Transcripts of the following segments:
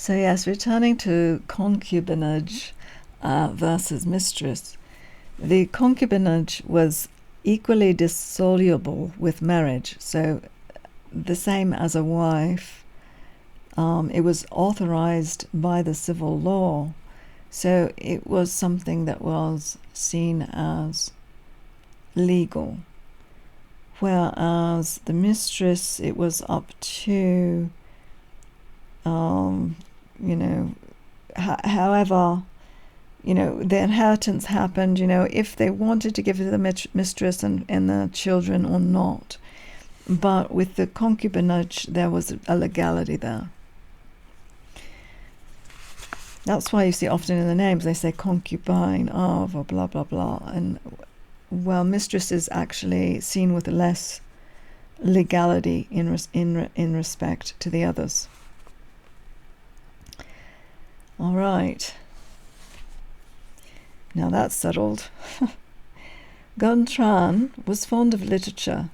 So yes, returning to concubinage versus mistress. The concubinage was equally dissoluble with marriage, so the same as a wife. It was authorized by the civil law, so it was something that was seen as legal. Whereas the mistress, it was up to, however, the inheritance happened, if they wanted to give it to the mistress and the children or not. But with the concubinage, there was a legality there. That's why you see often in the names they say concubine of or blah, blah, blah. And, well, mistress is actually seen with less legality in respect to the others. All right. Now that's settled. Gontran was fond of literature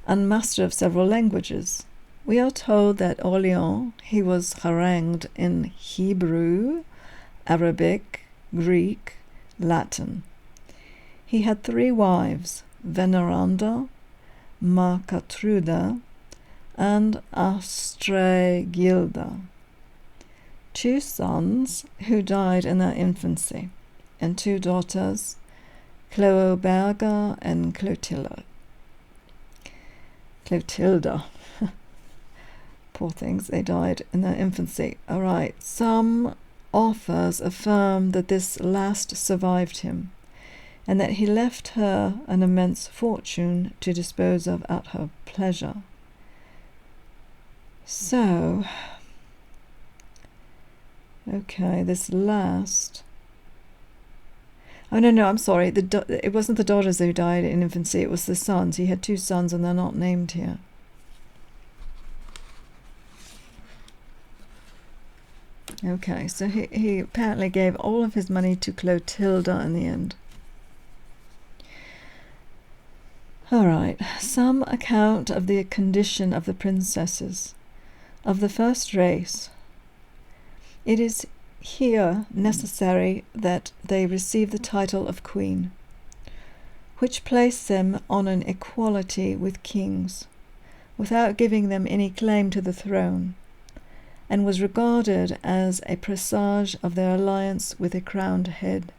and master of several languages. We are told that Orléans he was harangued in Hebrew, Arabic, Greek, Latin. He had 3 wives, Veneranda, Marcatruda, and Astregilda, 2 sons who died in their infancy, and 2 daughters, Cloberga and Clotilda. Poor things, they died in their infancy. All right, some authors affirm that this last survived him, and that he left her an immense fortune to dispose of at her pleasure. So, okay, this last... Oh, no, I'm sorry. It wasn't the daughters who died in infancy, it was the sons. He had 2 sons and they're not named here. Okay, so he apparently gave all of his money to Clotilda in the end. All right, some account of the condition of the princesses of the first race. It is here necessary that they receive the title of queen, which placed them on an equality with kings, without giving them any claim to the throne, and was regarded as a presage of their alliance with a crowned head.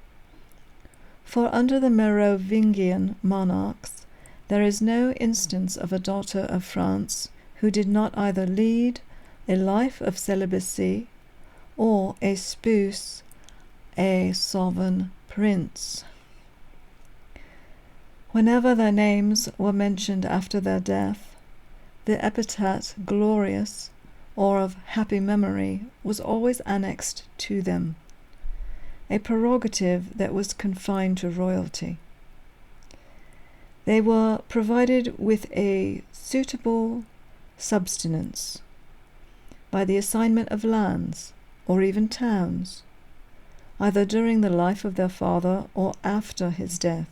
For under the Merovingian monarchs there is no instance of a daughter of France who did not either lead a life of celibacy or espouse a sovereign prince. Whenever their names were mentioned after their death, the epithet glorious or of happy memory was always annexed to them, a prerogative that was confined to royalty. They were provided with a suitable subsistence by the assignment of lands or even towns, either during the life of their father or after his death.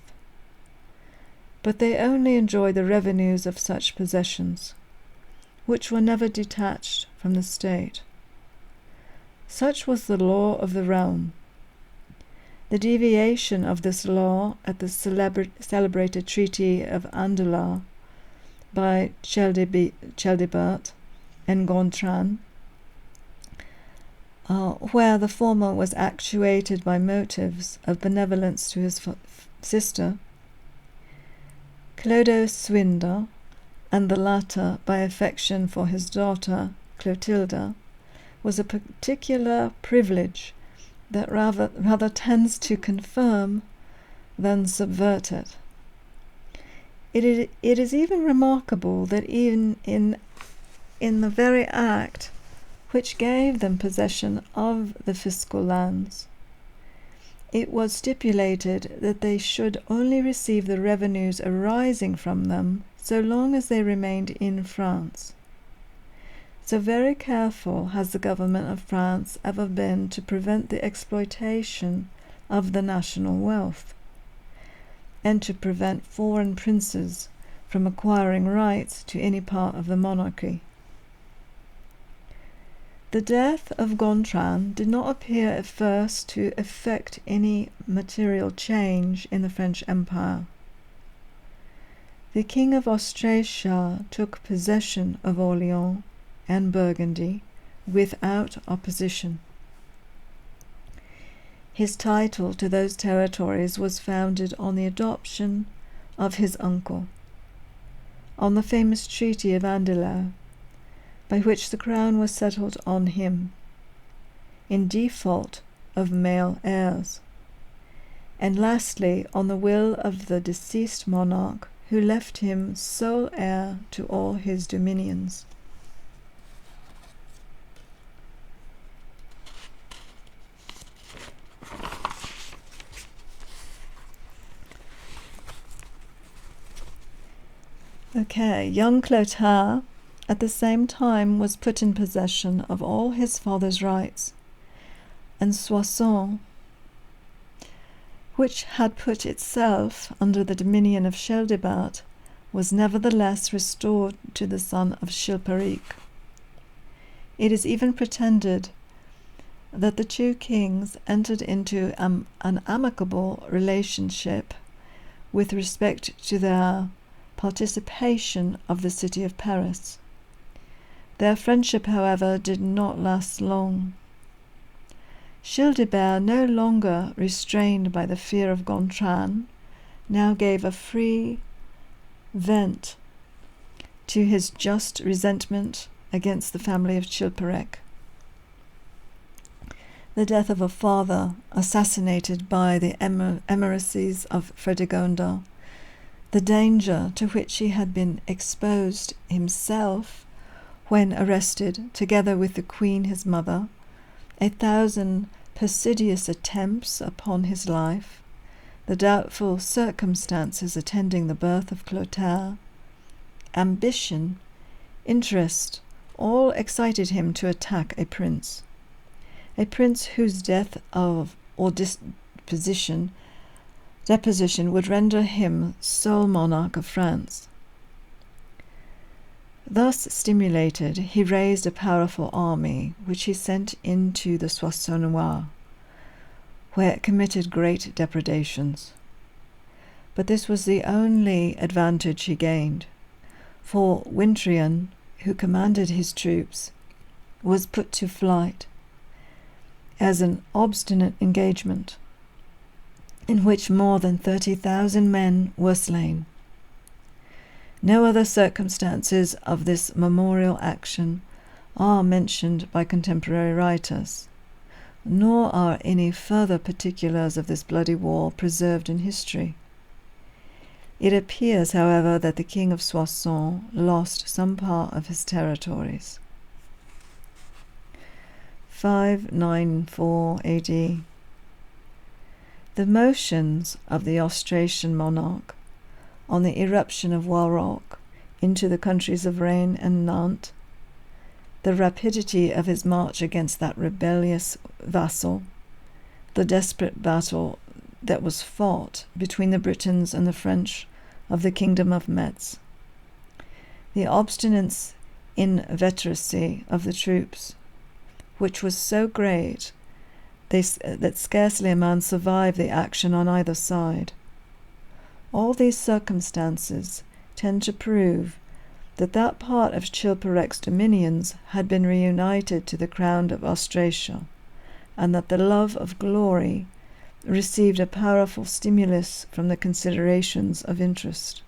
But they only enjoyed the revenues of such possessions, which were never detached from the state. Such was the law of the realm. The deviation of this law at the celebrated Treaty of Andela by Childebert and Gontran, where the former was actuated by motives of benevolence to his sister, Clodoswinda, and the latter by affection for his daughter Clotilda, was a particular privilege that rather tends to confirm than subvert it. It is even remarkable that even in the very act which gave them possession of the fiscal lands, it was stipulated that they should only receive the revenues arising from them so long as they remained in France. So very careful has the government of France ever been to prevent the exploitation of the national wealth, and to prevent foreign princes from acquiring rights to any part of the monarchy. The death of Gontran did not appear at first to effect any material change in the French Empire. The King of Austrasia took possession of Orleans and Burgundy without opposition. His title to those territories was founded on the adoption of his uncle, on the famous Treaty of Andelot, by which the crown was settled on him, in default of male heirs, and lastly on the will of the deceased monarch, who left him sole heir to all his dominions. Young Clotaire at the same time was put in possession of all his father's rights, and Soissons, which had put itself under the dominion of Childebert, was nevertheless restored to the son of Chilperic. It is even pretended that the two kings entered into an amicable relationship with respect to their participation of the city of Paris. Their friendship, however, did not last long. Childebert, no longer restrained by the fear of Gontran, now gave a free vent to his just resentment against the family of Chilperic. The death of a father assassinated by the emissaries of Fredegunda, the danger to which he had been exposed himself when arrested, together with the queen his mother, 1,000 perfidious attempts upon his life, the doubtful circumstances attending the birth of Clotaire, ambition, interest, all excited him to attack a prince whose death or deposition would render him sole monarch of France. Thus stimulated, he raised a powerful army, which he sent into the Soissonnois, where it committed great depredations. But this was the only advantage he gained, for Wintrian, who commanded his troops, was put to flight as an obstinate engagement, in which more than 30,000 men were slain. No other circumstances of this memorable action are mentioned by contemporary writers, nor are any further particulars of this bloody war preserved in history. It appears, however, that the king of Soissons lost some part of his territories. 594 AD. The motions of the Austrasian monarch on the eruption of Warrock into the countries of Rennes and Nantes, the rapidity of his march against that rebellious vassal, the desperate battle that was fought between the Britons and the French of the kingdom of Metz, the obstinate inveteracy of the troops, which was so great that scarcely a man survived the action on either side. All these circumstances tend to prove that that part of Chilperic's dominions had been reunited to the crown of Austrasia, and that the love of glory received a powerful stimulus from the considerations of interest.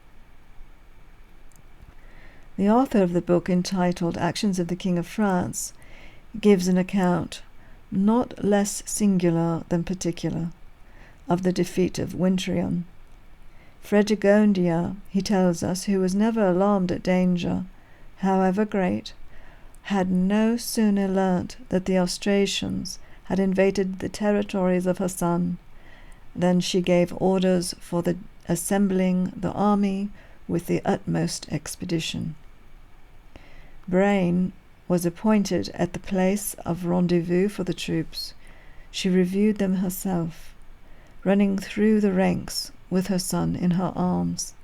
The author of the book entitled Actions of the King of France gives an account, not less singular than particular, of the defeat of Wintrian. Fredegunda, he tells us, who was never alarmed at danger, however great, had no sooner learnt that the Austrasians had invaded the territories of her son than she gave orders for the assembling the army with the utmost expedition. Braine was appointed at the place of rendezvous for the troops. She reviewed them herself, running through the ranks with her son in her arms,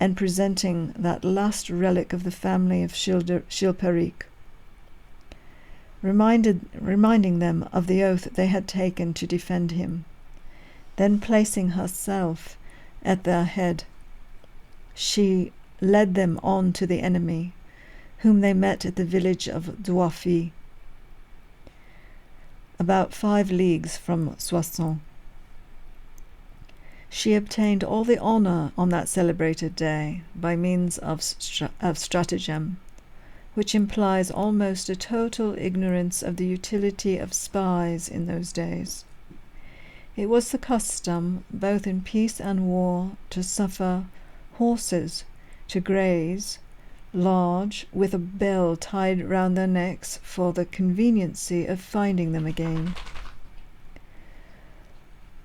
and presenting that last relic of the family of Chilperic. reminding them of the oath they had taken to defend him. Then placing herself at their head, she led them on to the enemy, whom they met at the village of Douafi, about 5 leagues from Soissons. She obtained all the honour on that celebrated day by means of stratagem, which implies almost a total ignorance of the utility of spies in those days. It was the custom, both in peace and war, to suffer horses to graze, large, with a bell tied round their necks for the conveniency of finding them again.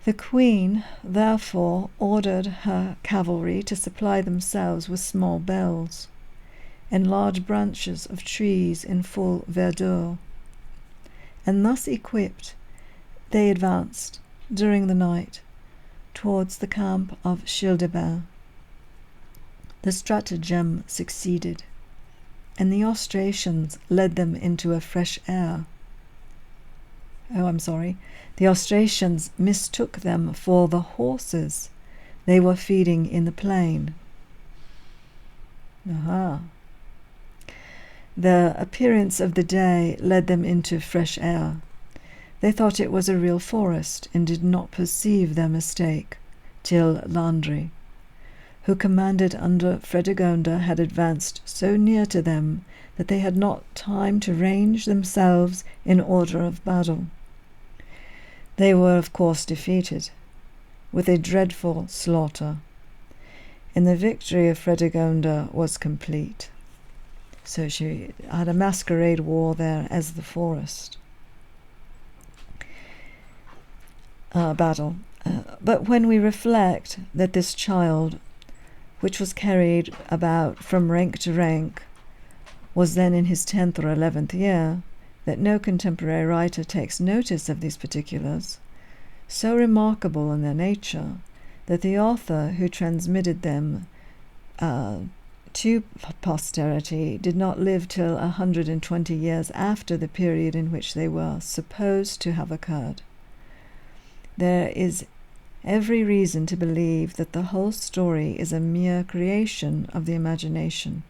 The queen, therefore, ordered her cavalry to supply themselves with small bells, and large branches of trees in full verdure, and thus equipped, they advanced during the night towards the camp of Childebert. The stratagem succeeded, and the Austrasians led them into a fresh air. The Austrasians mistook them for the horses they were feeding in the plain. The appearance of the day led them into fresh air. They thought it was a real forest, and did not perceive their mistake till Landry, who commanded under Fredegunda, had advanced so near to them that they had not time to range themselves in order of battle. They were, of course, defeated, with a dreadful slaughter, and the victory of Fredegunda was complete. So she had a masquerade war there as the forest battle. But when we reflect that this child, which was carried about from rank to rank, was then in his 10th or 11th year, that no contemporary writer takes notice of these particulars, so remarkable in their nature, that the author who transmitted them to posterity did not live till 120 years after the period in which they were supposed to have occurred. There is every reason to believe that the whole story is a mere creation of the imagination,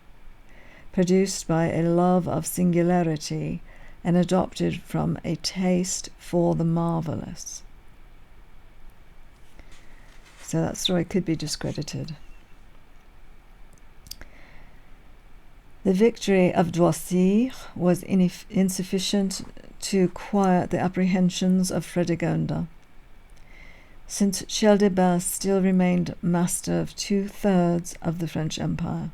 produced by a love of singularity and adopted from a taste for the marvellous. So that story could be discredited. The victory of Douaci was insufficient to quiet the apprehensions of Fredegunda, since Childebert still remained master of 2/3 of the French Empire.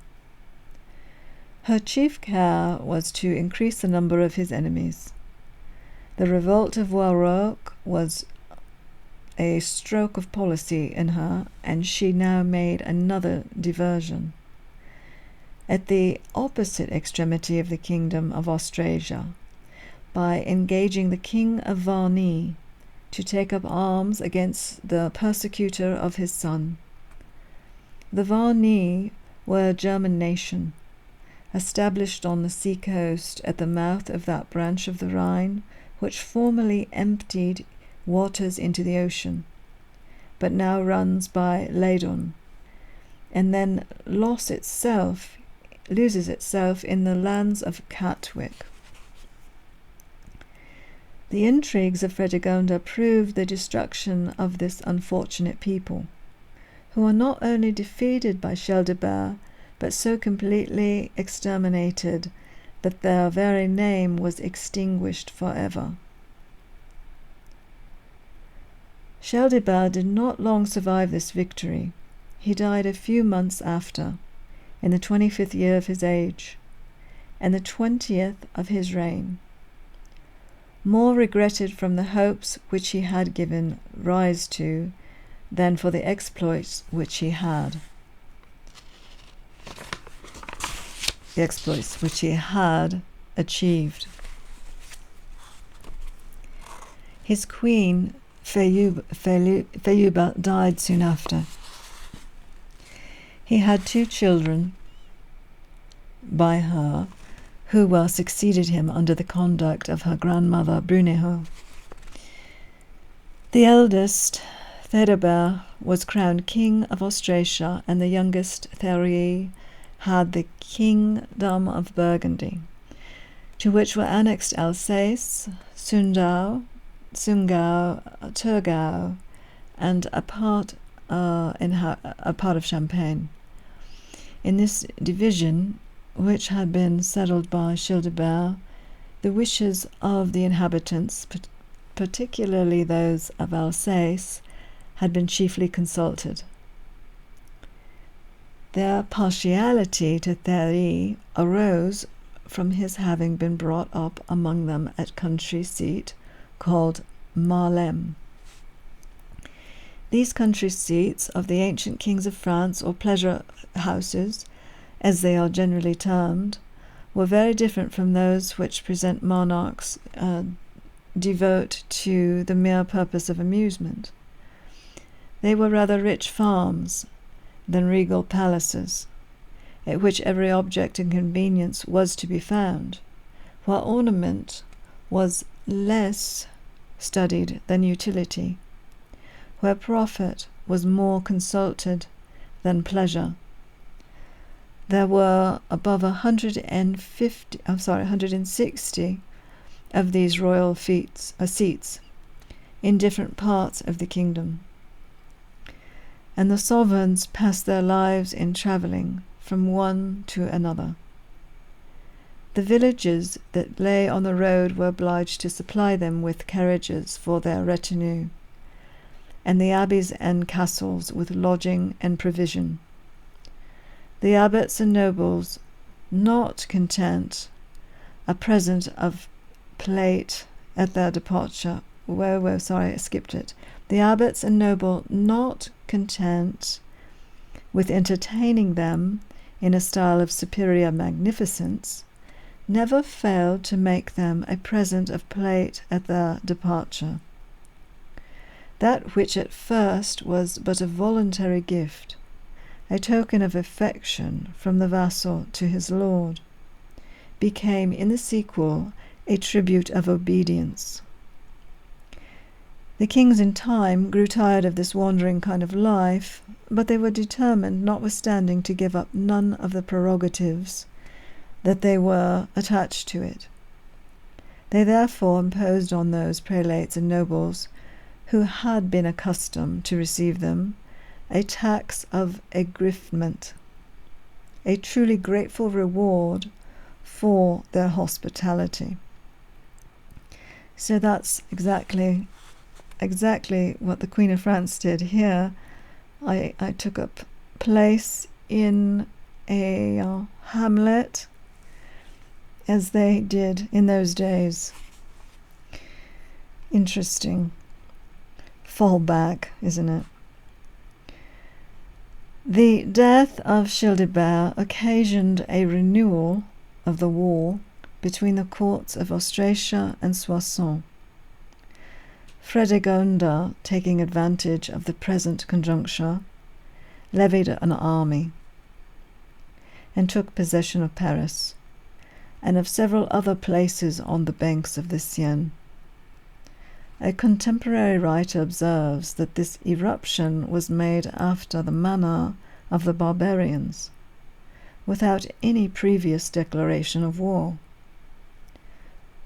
Her chief care was to increase the number of his enemies. The revolt of Warrock was a stroke of policy in her, and she now made another diversion. At the opposite extremity of the kingdom of Austrasia, by engaging the King of Varni to take up arms against the persecutor of his son. The Varni were a German nation, established on the sea-coast at the mouth of that branch of the Rhine which formerly emptied waters into the ocean, but now runs by Leyden, and then loses itself in the lands of Catwick. The intrigues of Fredegunda proved the destruction of this unfortunate people, who were not only defeated by Childebert, but so completely exterminated that their very name was extinguished forever. Childebert did not long survive this victory. He died a few months after, in the 25th year of his age, and the 20th of his reign, more regretted from the hopes which he had given rise to than for the exploits which he had. Achieved. His queen, Feyuba, died soon after. He had 2 children by her, who succeeded him under the conduct of her grandmother Brunehaut. The eldest, Theodebert, was crowned king of Austrasia, and the youngest, Thierry, had the kingdom of Burgundy, to which were annexed Alsace, Sundau, Thurgau, and a part of Champagne. In this division, which had been settled by Childebert, the wishes of the inhabitants, particularly those of Alsace, had been chiefly consulted. Their partiality to Thierry arose from his having been brought up among them at country seat called Marlem. These country seats of the ancient kings of France, or pleasure houses, as they are generally termed, were very different from those which present monarchs devote to the mere purpose of amusement. They were rather rich farms than regal palaces, at which every object and convenience was to be found, while ornament was less studied than utility, where profit was more consulted than pleasure. There were above 160 of these royal seats in different parts of the kingdom, and the sovereigns passed their lives in travelling from one to another. The villages that lay on the road were obliged to supply them with carriages for their retinue, and the abbeys and castles with lodging and provision. The abbots and nobles, not content a present of plate at their departure. The abbots and noble, not content with entertaining them in a style of superior magnificence, never failed to make them a present of plate at their departure. That which at first was but a voluntary gift, a token of affection from the vassal to his lord, became in the sequel a tribute of obedience. The kings in time grew tired of this wandering kind of life, but they were determined, notwithstanding, to give up none of the prerogatives that they were attached to it. They therefore imposed on those prelates and nobles who had been accustomed to receive them a tax of agriffement, a truly grateful reward for their hospitality. So that's exactly what the Queen of France did here. I took up place in a hamlet, as they did in those days. Interesting fallback, isn't it? The death of Childebert occasioned a renewal of the war between the courts of Austrasia and Soissons. Fredegunda, taking advantage of the present conjuncture, levied an army and took possession of Paris and of several other places on the banks of the Seine. A contemporary writer observes that this eruption was made after the manner of the barbarians, without any previous declaration of war,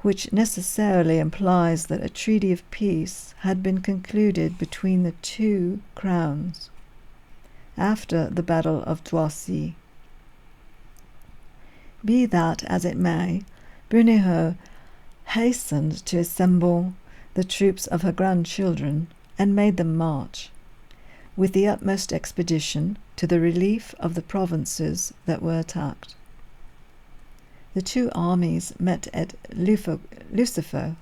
which necessarily implies that a treaty of peace had been concluded between the two crowns after the Battle of Droissy. Be that as it may, Brunehaut hastened to assemble the troops of her grandchildren and made them march, with the utmost expedition, to the relief of the provinces that were attacked. The two armies met at Lucifer,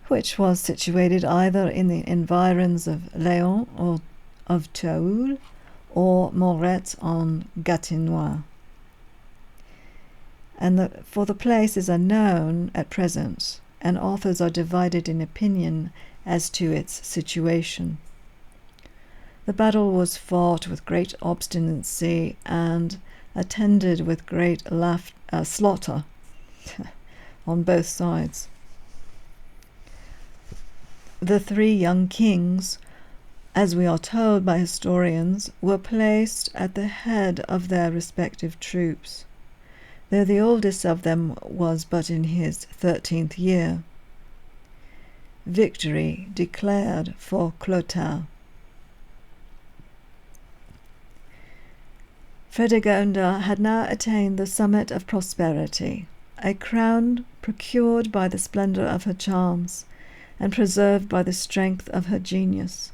which was situated either in the environs of Léon or of Toul, or Moret en Gatinois. For the place is unknown at present, and authors are divided in opinion as to its situation. The battle was fought with great obstinacy, and attended with great slaughter on both sides. The 3 young kings, as we are told by historians, were placed at the head of their respective troops, though the oldest of them was but in his 13th year. Victory declared for Clotaire. Fredegunda had now attained the summit of prosperity, a crown procured by the splendour of her charms and preserved by the strength of her genius,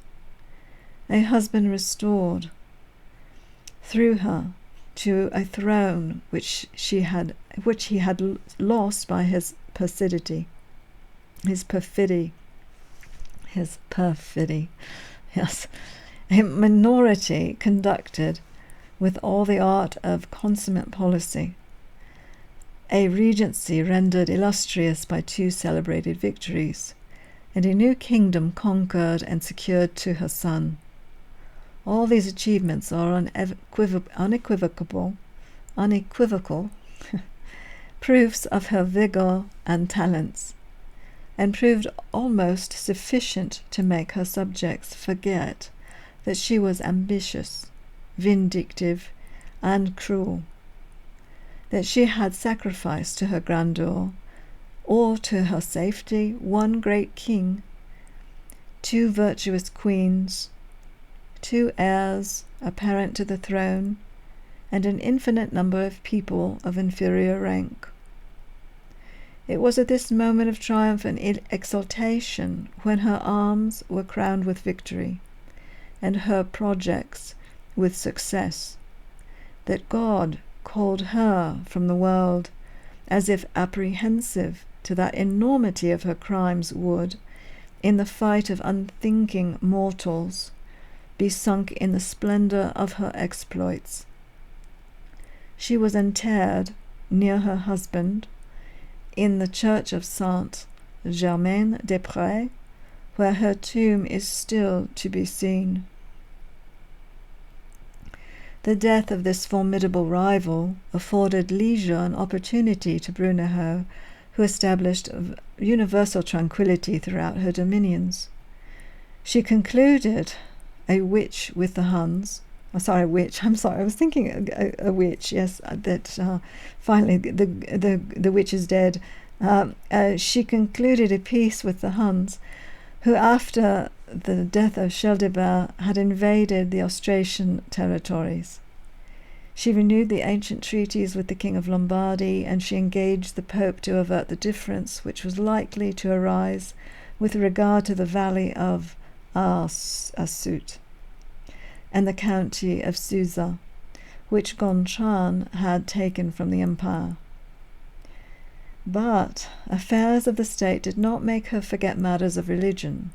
a husband restored through her to a throne which he had lost by his perfidy, yes, a minority conducted with all the art of consummate policy, a regency rendered illustrious by 2 celebrated victories, and a new kingdom conquered and secured to her son. All these achievements are unequivocal proofs of her vigour and talents, and proved almost sufficient to make her subjects forget that she was ambitious, vindictive, and cruel, that she had sacrificed to her grandeur or to her safety 1 great king, 2 virtuous queens, 2 heirs apparent to the throne, and an infinite number of people of inferior rank. It was at this moment of triumph and exultation, when her arms were crowned with victory, and her projects with success, that God called her from the world, as if apprehensive to that enormity of her crimes would, in the fight of unthinking mortals, be sunk in the splendour of her exploits. She was interred near her husband in the church of Saint-Germain-des-Prés, where her tomb is still to be seen. The death of this formidable rival afforded leisure and opportunity to Brunehaut, who established universal tranquillity throughout her dominions. She concluded a witch with the Huns. I was thinking a witch. Yes, that finally the witch is dead. She concluded a peace with the Huns, who, after the death of Childebert, had invaded the Austrasian territories. She renewed the ancient treaties with the King of Lombardy, and she engaged the Pope to avert the difference which was likely to arise with regard to the valley of Assut and the county of Susa, which Gontran had taken from the empire. But affairs of the state did not make her forget matters of religion.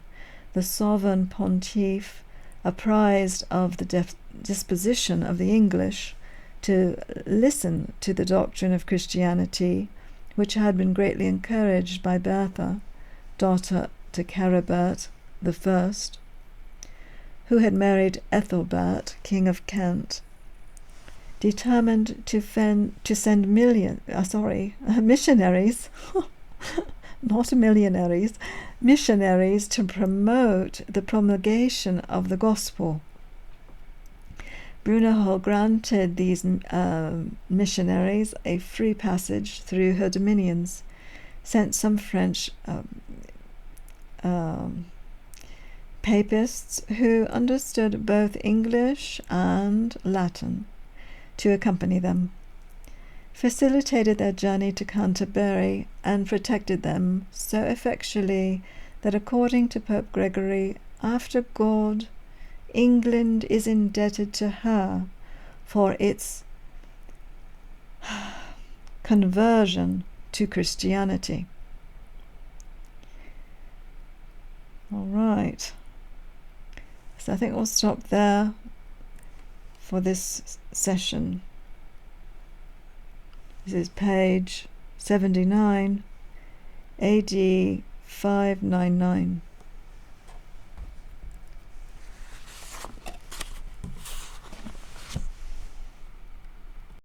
The sovereign pontiff, apprised of the disposition of the English to listen to the doctrine of Christianity, which had been greatly encouraged by Bertha, daughter to Caribert I, who had married Ethelbert, King of Kent, determined to send missionaries, not millionaires, missionaries to promote the promulgation of the gospel. Brunehaut granted these missionaries a free passage through her dominions, sent some French papists who understood both English and Latin to accompany them, facilitated their journey to Canterbury, and protected them so effectually that, according to Pope Gregory, after God, England is indebted to her for its conversion to Christianity. All right. So I think we'll stop there for this session. This is page 79, AD 599.